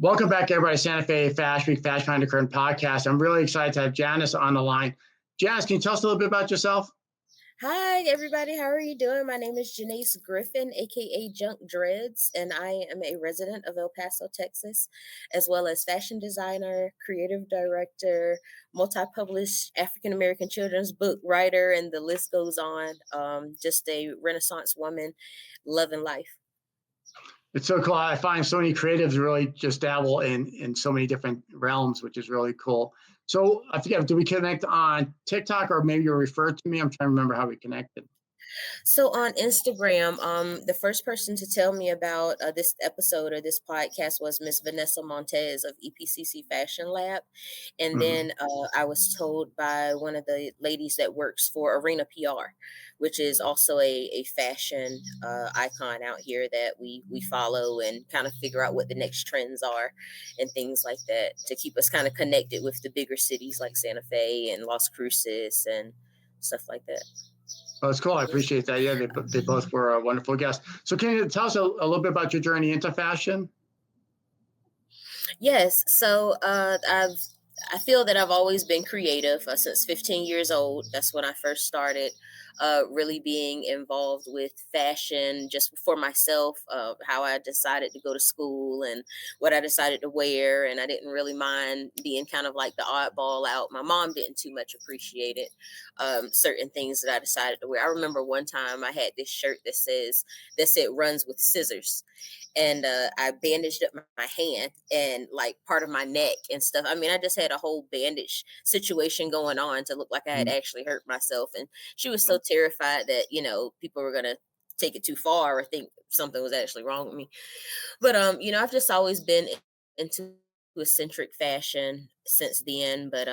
Welcome back, everybody. Santa Fe Fashion Week, Fashion Behind the Curtain podcast. I'm really excited to have Janice on the line. Janice, can you tell us a little bit about yourself? Hi, everybody. How are you doing? My name is Janice Griffin, aka JunkDredz, and I am a resident of El Paso, Texas, as well as fashion designer, creative director, multi published African American children's book writer, and the list goes on. Just a Renaissance woman loving life. It's so cool. I find so many creatives really just dabble in so many different realms, which is really cool. So I forget, did we connect on TikTok or maybe you referred to me? I'm trying to remember how we connected. So on Instagram, the first person to tell me about this episode or this podcast was Miss Vanessa Montez of EPCC Fashion Lab, and Hmm. then I was told by one of the ladies that works for Arena PR, which is also a fashion icon out here that we follow and kind of figure out what the next trends are and things like that to keep us kind of connected with the bigger cities like Santa Fe and Las Cruces and stuff like that. Oh, it's cool. I appreciate that. Yeah, they both were wonderful guests. So can you tell us a little bit about your journey into fashion? Yes. So I feel that I've always been creative since 15 years old. That's when I first started really being involved with fashion just for myself, how I decided to go to school and what I decided to wear. And I didn't really mind being kind of like the oddball out. My mom didn't too much appreciate it, certain things that I decided to wear. I remember one time I had this shirt that said runs with scissors, and I bandaged up my hand and like part of my neck and stuff. I mean, I just had a whole bandage situation going on to look like I had Mm. actually hurt myself. And she was so terrified that, people were going to take it too far or think something was actually wrong with me. But, I've just always been into eccentric fashion since then. But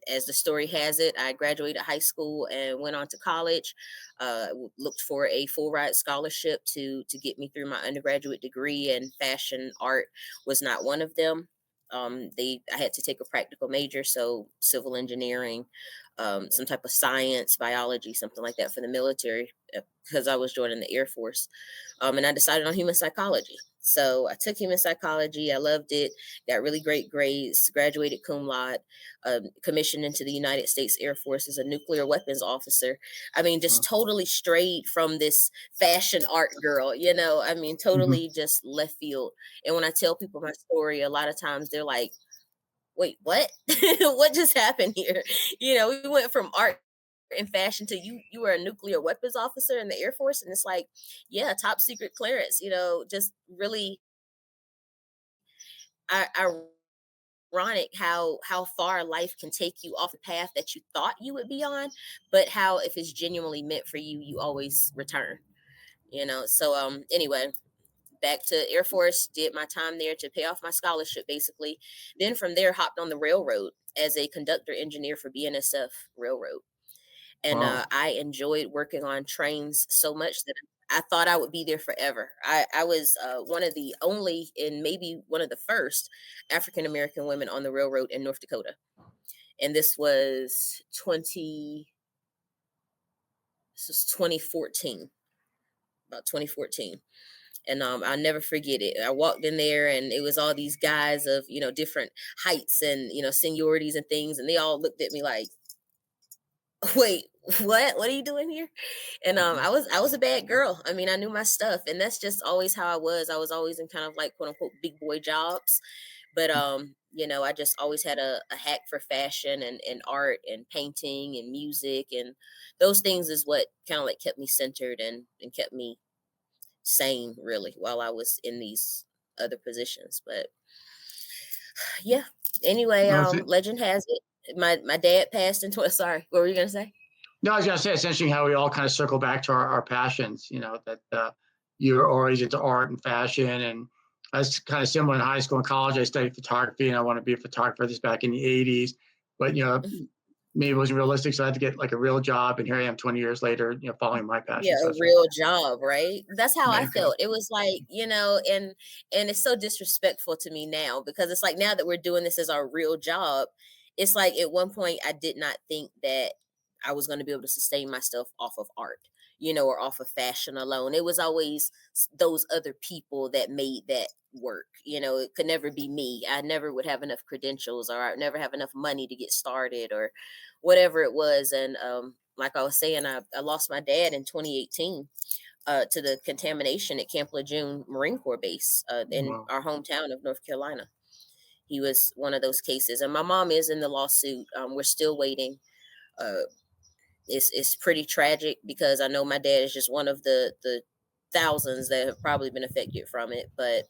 as the story has it, I graduated high school and went on to college. Looked for a full ride scholarship to get me through my undergraduate degree, and fashion art was not one of them. I had to take a practical major, so civil engineering, some type of science, biology, something like that for the military, because I was joining the Air Force. And I decided on human psychology. So I took human psychology. I loved it. Got really great grades. Graduated cum laude. Commissioned into the United States Air Force as a nuclear weapons officer. I mean, just totally strayed from this fashion art girl. I mean, Mhm. totally just left field. And when I tell people my story, a lot of times they're like, "Wait, what? What just happened here?" We went from art and fashion to you were a nuclear weapons officer in the Air Force, and it's like, yeah, top secret clearance. Just really ironic how far life can take you off the path that you thought you would be on, but how if it's genuinely meant for you, you always return. So anyway, back to Air Force, did my time there to pay off my scholarship basically. Then from there, hopped on the railroad as a conductor engineer for BNSF Railroad. And Wow. I enjoyed working on trains so much that I thought I would be there forever. I was one of the only, and maybe one of the first African American women on the railroad in North Dakota. And this was 2014, about 2014. And I'll never forget it. I walked in there and it was all these guys of, different heights and, seniorities and things. And they all looked at me like, wait, what are you doing here? And Mhm. I was a bad girl. I mean, I knew my stuff, and that's just always how I was. I was always in kind of like quote unquote big boy jobs. But I just always had a hack for fashion and art and painting and music, and those things is what kind of like kept me centered and kept me sane really while I was in these other positions. But yeah. Anyway, No, legend has it. My dad passed in 20. Sorry, what were you gonna say? no, I was gonna say it's interesting how we all kind of circle back to our passions. That you're always into art and fashion, and that's kind of similar in high school and college. I studied photography, and I want to be a photographer. This back in the '80s, but maybe it wasn't realistic, so I had to get like a real job. And here I am, 20 years later, following my Yeah, passion. So a that's really real job, right? That's how I amazing. felt. It was like, and it's so disrespectful to me now because it's like now that we're doing this as our real job, it's like at one point I did not think that I was going to be able to sustain myself off of art. or off of fashion alone. It was always those other people that made that work. It could never be me. I never would have enough credentials, or I'd never have enough money to get started, or whatever it was. And like I was saying, I lost my dad in 2018 to the contamination at Camp Lejeune Marine Corps Base in Wow. our hometown of North Carolina. He was one of those cases, and my mom is in the lawsuit. We're still waiting. Uh, it's pretty tragic because I know my dad is just one of the thousands that have probably been affected from it. But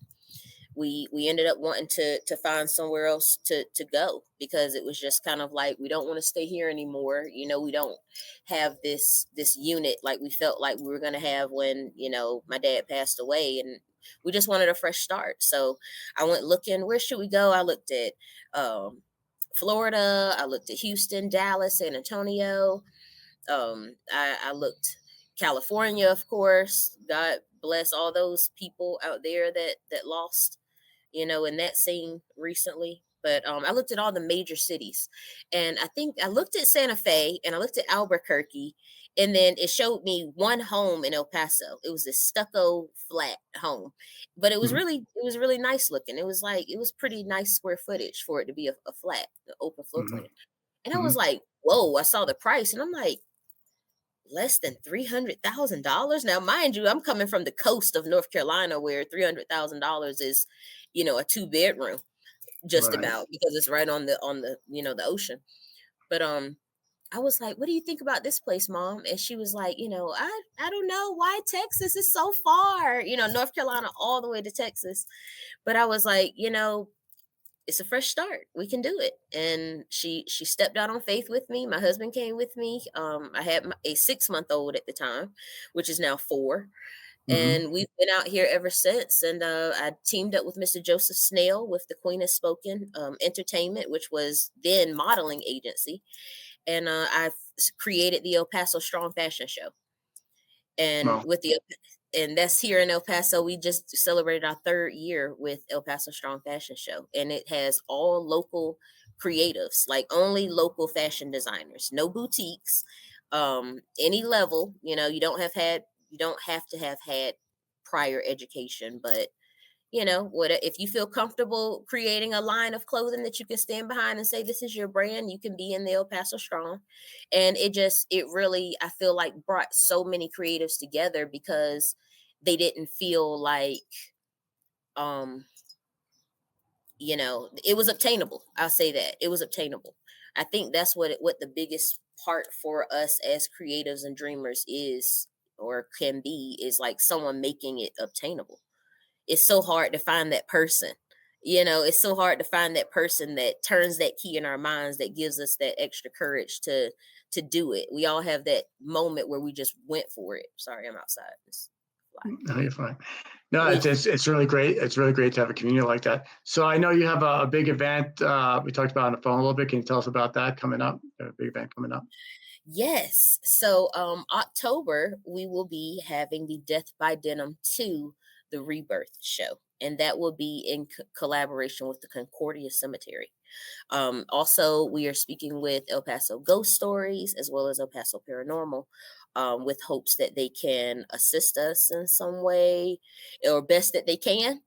we ended up wanting to find somewhere else to go, because it was just kind of like, we don't want to stay here anymore. We don't have this unit like we felt like we were going to have when my dad passed away, and we just wanted a fresh start. So I went looking, where should we go? I looked at Florida, I looked at Houston, Dallas, San Antonio. I looked California, of course. God bless all those people out there that lost, in that scene recently. But I looked at all the major cities, and I think I looked at Santa Fe and I looked at Albuquerque, and then it showed me one home in El Paso. It was a stucco flat home, but Mhm. it was really nice looking. It was pretty nice square footage for it to be a flat, an open floor Mhm. plan. And I was Mhm. like, whoa! I saw the price, and I'm like, less than $300,000. Now, mind you, I'm coming from the coast of North Carolina, where $300,000 is, a two-bedroom, just Right. about, because it's right on the the ocean. But I was like, "What do you think about this place, Mom?" And she was like, I don't know, why Texas is so far, North Carolina all the way to Texas. But I was like, it's a fresh start. We can do it. And she stepped out on faith with me. My husband came with me. I had a 6-month-old at the time, which is now 4. Mhm. And we've been out here ever since. And I teamed up with Mr. Joseph Snell with the Queen Has Spoken Entertainment, which was then modeling agency. And I've created the El Paso Strong Fashion Show. And Well, and that's here in El Paso. We just celebrated our 3rd year with El Paso Strong Fashion Show, and it has all local creatives, like only local fashion designers, no boutiques, any level. You don't have to have had prior education, but what if you feel comfortable creating a line of clothing that you can stand behind and say this is your brand, you can be in the El Paso Strong. And it really, I feel like, brought so many creatives together, because they didn't feel like um it was obtainable. I'll say that it was obtainable. I think that's what the biggest part for us as creatives and dreamers is, or can be, is like someone making it obtainable. It's so hard to find that person. It's so hard to find that person that turns that key in our minds, that gives us that extra courage to do it. We all have that moment where we just went for it. Sorry, I'm outside. It's fly. no, you're fine. No, Yeah. it's really great. It's really great to have a community like that. So I know you have a big event. We talked about on the phone a little bit. Can you tell us about that coming up? A big event coming up. Yes. So October we will be having the Death by Denim 2, the Rebirth show. And that will be in collaboration with the Concordia Cemetery. Also, we are speaking with El Paso Ghost Stories as well as El Paso Paranormal, with hopes that they can assist us in some way, or best that they can.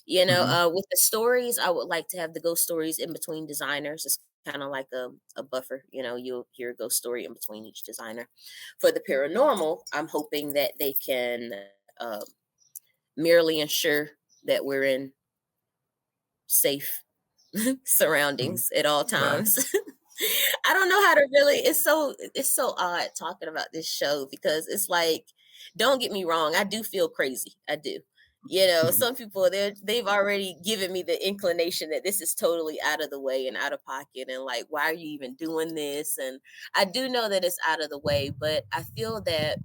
Mhm. With the stories, I would like to have the ghost stories in between designers. It's kind of like a buffer. You'll hear a ghost story in between each designer. For the paranormal, I'm hoping that they can uh, merely ensure that we're in safe Mhm. surroundings at all Right. times. I don't know how to really, it's so odd talking about this show, because it's like, don't get me wrong, I do feel crazy. I do. Mhm. Some people, they've already given me the inclination that this is totally out of the way and out of pocket, and like, why are you even doing this? And I do know that it's out of the way, but I feel that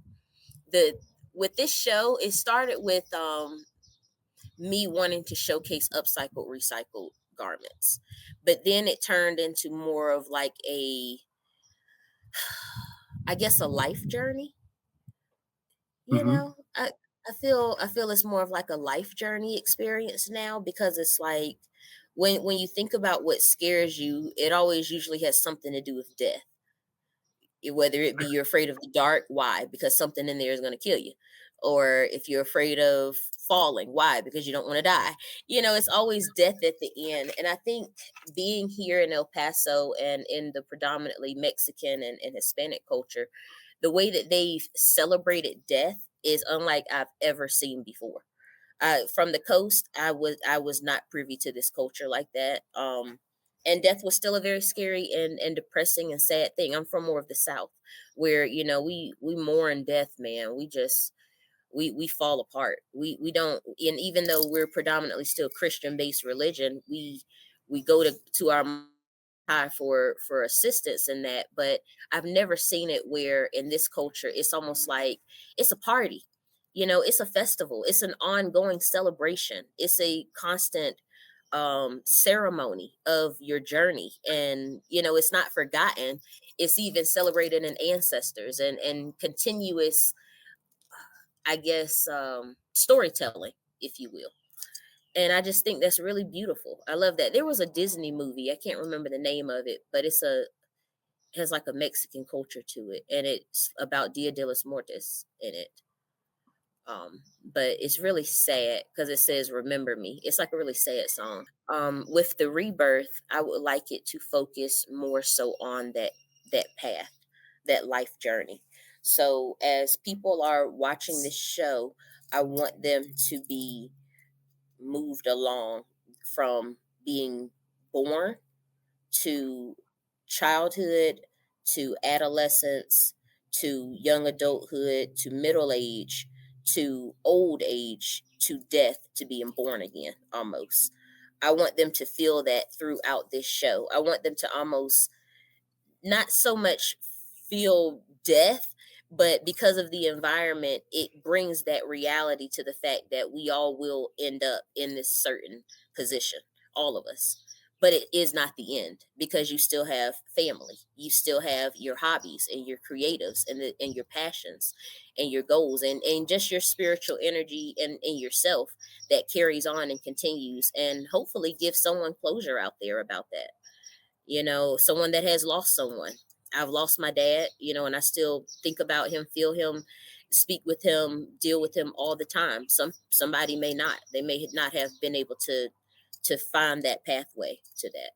the with this show, it started with me wanting to showcase upcycled, recycled garments. But then it turned into more of like I guess, a life journey. You Mhm. know, I feel it's more of like a life journey experience now, because it's like, when you think about what scares you, it always usually has something to do with death. Whether it be you're afraid of the dark, why? Because something in there is going to kill you. Or if you're afraid of falling, why? Because you don't want to die. It's always death at the end. And I think being here in El Paso and in the predominantly Mexican and Hispanic culture, the way that they've celebrated death is unlike I've ever seen before. From the coast, I was not privy to this culture like that. And death was still a very scary and depressing and sad thing. I'm from more of the South, where we mourn death, man. We fall apart. We don't, and even though we're predominantly still Christian based religion, we go to our high for assistance in that. But I've never seen it where in this culture it's almost like it's a party. It's a festival. It's an ongoing celebration. It's a constant ceremony of your journey, and it's not forgotten. It's even celebrated in ancestors and continuous, I guess, storytelling, if you will. And I just think that's really beautiful. I love that. There was a Disney movie, I can't remember the name of it, but has like a Mexican culture to it, and it's about Dia de los Muertos in it. But it's really sad because it says "Remember Me." It's like a really sad song. With the rebirth, I would like it to focus more so on that path, that life journey. So as people are watching this show, I want them to be moved along from being born to childhood to adolescence to young adulthood to middle age to old age to death to being born again almost. I want them to feel that throughout this show. I want them to almost not so much feel death, but because of the environment, it brings that reality to the fact that we all will end up in this certain position, all of us. But it is not the end because you still have family, you still have your hobbies and your creatives and your passions and your goals and just your spiritual energy and yourself that carries on and continues and hopefully gives someone closure out there about that. Someone that has lost someone. I've lost my dad, and I still think about him, feel him, speak with him, deal with him all the time. Somebody may not. They may not have been able to find that pathway to that.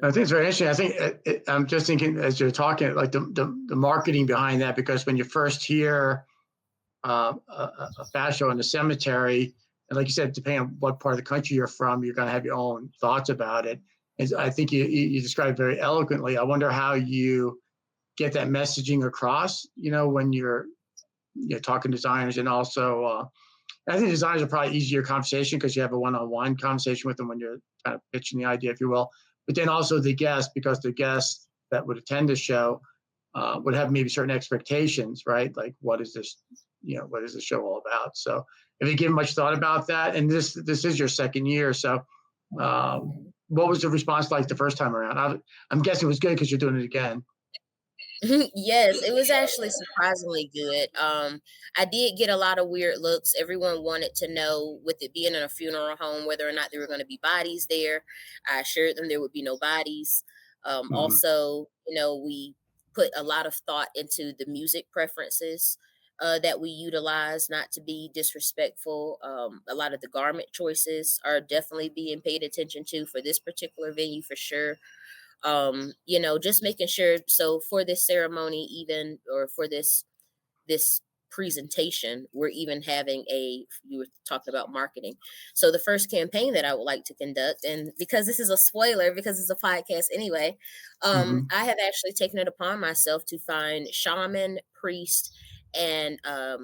I think it's very interesting. I think I'm just thinking as you're talking, like the marketing behind that, because when you first hear a fast show in the cemetery, and like you said, depending on what part of the country you're from, you're going to have your own thoughts about it. And I think you described very eloquently. I wonder how you get that messaging across, when you're talking to designers, and also I think designers are probably easier conversation because you have a one-on-one conversation with them when you're kind of pitching the idea, if you will. But then also the guests, because the guests that would attend the show would have maybe certain expectations, right? Like, what is this, what is the show all about? So have you given much thought about that? And this is your second year. So what was the response like the first time around? I'm guessing it was good because you're doing it again. Yes, it was actually surprisingly good. I did get a lot of weird looks. Everyone wanted to know, with it being in a funeral home, whether or not there were going to be bodies there. I assured them there would be no bodies. Mm-hmm. Also, we put a lot of thought into the music preferences that we utilize, not to be disrespectful. A lot of the garment choices are definitely being paid attention to for this particular venue for sure. Just making sure, so for this ceremony, even, or for this presentation, we're even having you were talking about marketing. So the first campaign that I would like to conduct, and because this is a spoiler because it's a podcast anyway, Mm-hmm. I have actually taken it upon myself to find shaman, priest, and I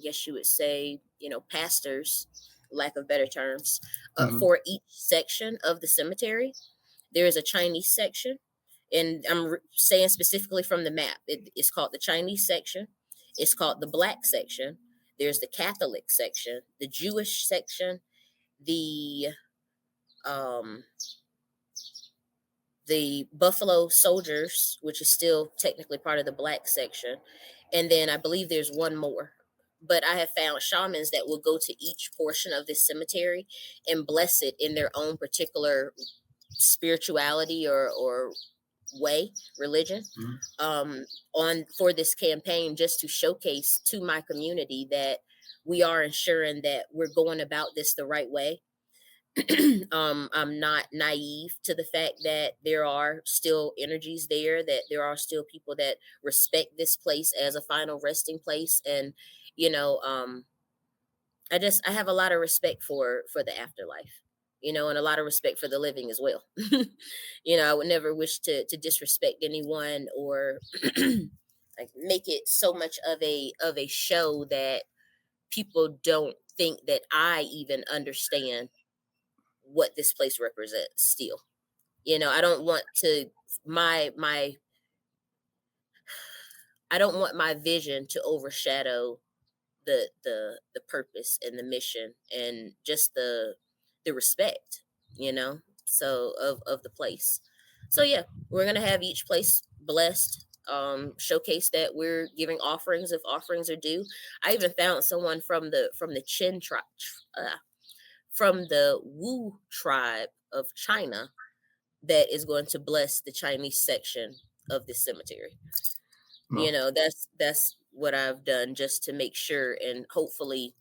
guess you would say, pastors, lack of better terms, Mm-hmm. for each section of the cemetery. There is a Chinese section, and I'm saying specifically from the map. It's called the Chinese section. It's called the Black section. There's the Catholic section, the Jewish section, the um, the Buffalo Soldiers, which is still technically part of the Black section, and then I believe there's one more. But I have found shamans that will go to each portion of this cemetery and bless it in their own particular spirituality or way, religion, Mhm. um, on for this campaign, just to showcase to my community that we are ensuring that we're going about this the right way. I'm not naive to the fact that there are still energies there, that there are still people that respect this place as a final resting place. And, you know, I have a lot of respect for the afterlife, and a lot of respect for the living as well. I would never wish to disrespect anyone, or like make it so much of a show that people don't think that I even understand what this place represents still. I don't want to my I don't want my vision to overshadow the purpose and the mission, and just the respect, so of the place. So yeah, we're gonna have each place blessed, showcase that we're giving offerings if offerings are due. I even found someone from the Chin tribe, from the Wu tribe of China, that is going to bless the Chinese section of this cemetery. Well, That's what I've done, just to make sure and hopefully,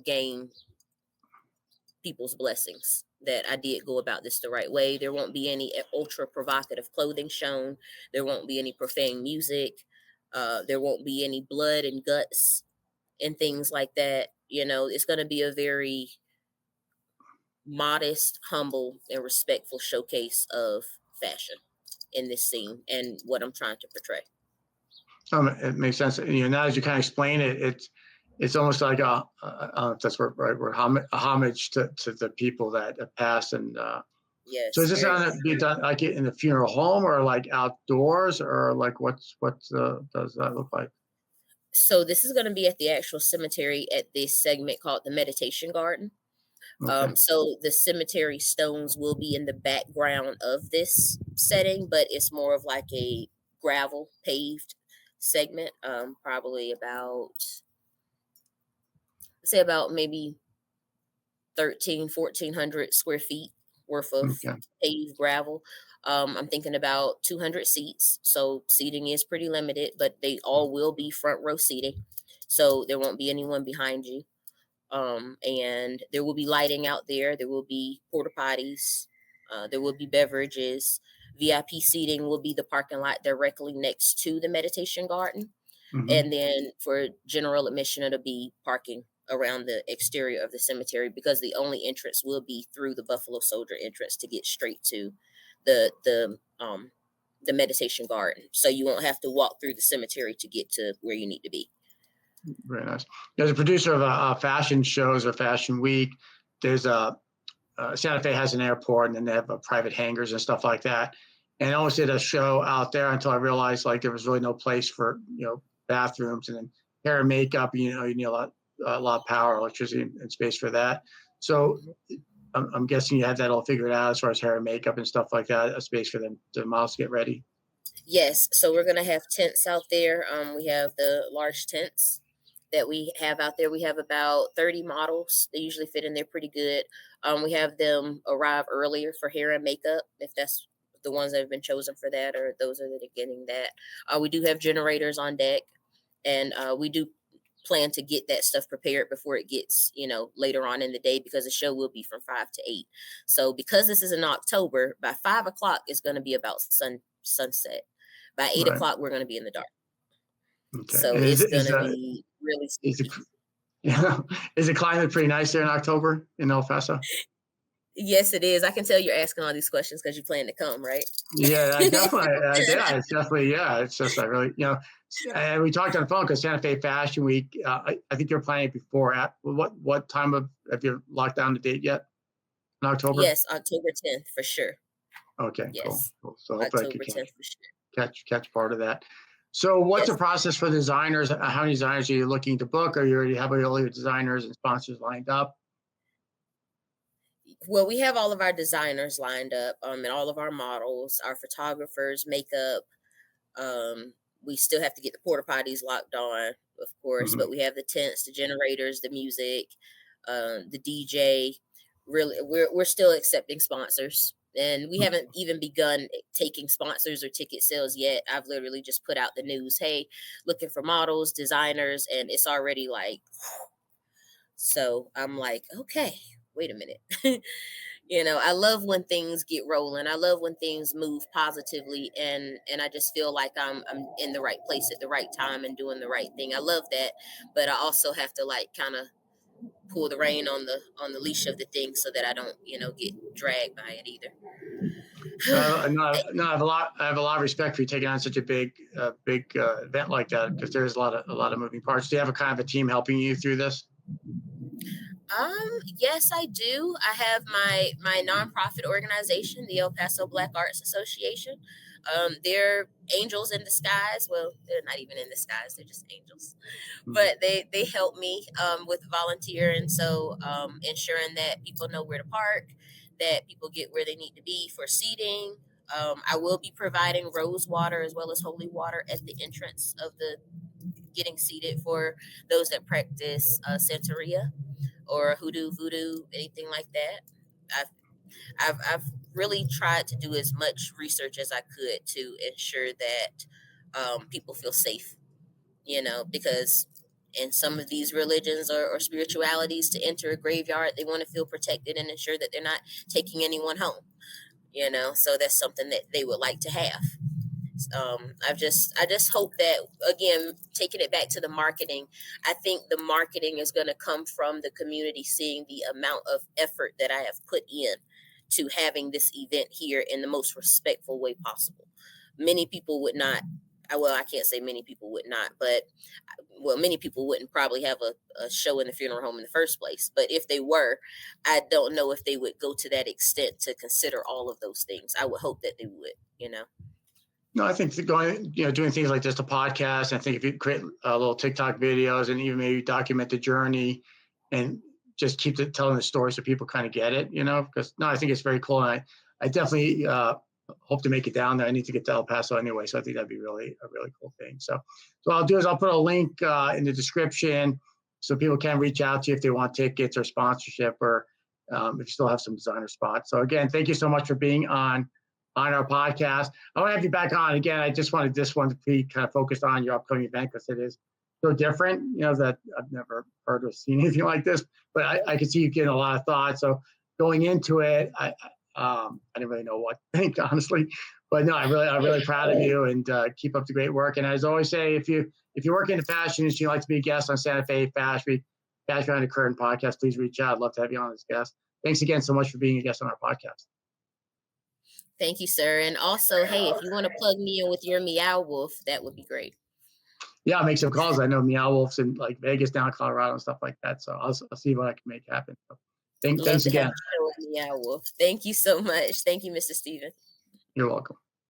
gain people's blessings, that I did go about this the right way. There won't be any ultra provocative clothing shown. There won't be any profane music. There won't be any blood and guts and things like that. It's going to be a very modest, humble, and respectful showcase of fashion in this scene and what I'm trying to portray. it makes sense. Now as you kind of explain it, it's almost like if that's right, we're a homage to the people that have passed. And so Yes, is this very going much. to be done like in the funeral home, or like outdoors, or like what does that look like? So this is going to be at the actual cemetery, at this segment called the Meditation Garden. Okay. So the cemetery stones will be in the background of this setting, but it's more of like a gravel paved segment. Probably about, say, about maybe 1,400 square feet worth of Okay. paved gravel. I'm thinking about 200 seats. So seating is pretty limited, but they all will be front row seating. So there won't be anyone behind you. And there will be lighting out there. There will be porta potties. There will be beverages. VIP seating will be the parking lot directly next to the meditation garden. Hmm. And then for general admission, it'll be parking around the exterior of the cemetery, because the only entrance will be through the Buffalo Soldier entrance to get straight to the the um the meditation garden. So you won't have to walk through the cemetery to get to where you need to be. Very nice. As a producer of fashion shows or fashion week, there's Santa Fe has an airport, and then they have private hangars and stuff like that. And I always did a show out there until I realized like there was really no place for bathrooms, and then hair and makeup. You need a lot of power, electricity, and space for that. So I'm guessing you have that all figured out as far as hair and makeup and stuff like that. A space for them, the models to get ready. Yes, so we're gonna have tents out there. We have the large tents that we have out there. We have about 30 models. They usually fit in there pretty good. We have them arrive earlier for hair and makeup, if that's the ones that have been chosen for that, or those are that are getting that. We do have generators on deck, and we do plan to get that stuff prepared before it gets, later on in the day, because the show will be from 5 to 8. So because this is in October, by 5 o'clock it's going to be about sunset. By eight Right. o'clock we're going to be in the dark. Okay. So And it's going to be really is it spooky. yeah, is the climate pretty nice there in October in El Paso? Yes, it is. I can tell you're asking all these questions because you plan to come, right? Yeah, yeah, it's definitely, yeah. It's just I really, and we talked on the phone because Santa Fe Fashion Week. I think you're planning it before. What time have you locked down the date yet? In October? Yes, October 10th for sure. Okay, cool. Yes, Cool. So hopefully I could October catch 10th for sure. catch part of that. So what's the Yes. process for designers? How many designers are you looking to book? Or you already have all your designers and sponsors lined up? Well, we have all of our designers lined up, and all of our models, our photographers, makeup. We still have to get the porta potties locked on, of course, Hmm. but we have the tents, the generators, the music, the DJ. Really, we're still accepting sponsors And we haven't even begun taking sponsors or ticket sales yet. I've literally just put out the news, hey, looking for models, designers, and it's already like, so I'm like, okay, wait a minute. I love when things get rolling. I love when things move positively, and I just feel like I'm in the right place at the right time and doing the right thing. I love that, but I also have to like kind of pull the rein on the leash of the thing so that I don't, get dragged by it either. No, I have a lot of respect for you taking on such a big event like that, because there's a lot of moving parts. Do you have a kind of a team helping you through this? Yes, I do. I have my nonprofit organization, the El Paso Black Arts Association. They're angels in disguise. Well, they're not even in disguise; they're just angels. Mhm. But they help me with volunteer, and so ensuring that people know where to park, that people get where they need to be for seating. I will be providing rose water as well as holy water at the entrance of the getting seated for those that practice Santeria or hoodoo, voodoo, anything like that. I've, I've really tried to do as much research as I could to ensure that people feel safe, because in some of these religions or spiritualities, to enter a graveyard, they want to feel protected and ensure that they're not taking anyone home, so that's something that they would like to have. I just hope that, again, taking it back to the marketing, I think the marketing is going to come from the community seeing the amount of effort that I have put in to having this event here in the most respectful way possible. Many people would not. Well, I can't say many people would not, but many people wouldn't probably have a show in the funeral home in the first place. But if they were, I don't know if they would go to that extent to consider all of those things. I would hope that they would. No, I think doing things like just a podcast. I think if you create little TikTok videos and even maybe document the journey, and just keep telling the story so people kind of get it, because no, I think it's very cool. And I definitely hope to make it down there. I need to get to El Paso anyway. So I think that'd be a really cool thing. So what I'll do is I'll put a link in the description so people can reach out to you if they want tickets or sponsorship, or if you still have some designer spots. So again, thank you so much for being on our podcast. I want to have you back on again. I just wanted this one to be kind of focused on your upcoming event, because it is so different, that I've never heard or seen anything like this, but I can see you getting a lot of thoughts. So going into it, I didn't really know what to think, honestly, but no, I'm really proud of you, and keep up the great work. And as I always say, if you work in the fashion industry, you'd like to be a guest on Santa Fe Fashion Behind the Curtain podcast, please reach out. I'd love to have you on as a guest. Thanks again so much for being a guest on our podcast. Thank you, sir. And also, hey, if you want to plug me in with your Meow Wolf, that would be great. Yeah, I'll make some calls. I know Meow Wolf's in like Vegas, down Colorado, and stuff like that. So I'll see what I can make happen. So Love thanks to have again. a show with Meow Wolf. Thank you so much. Thank you, Mr. Stephen. You're welcome.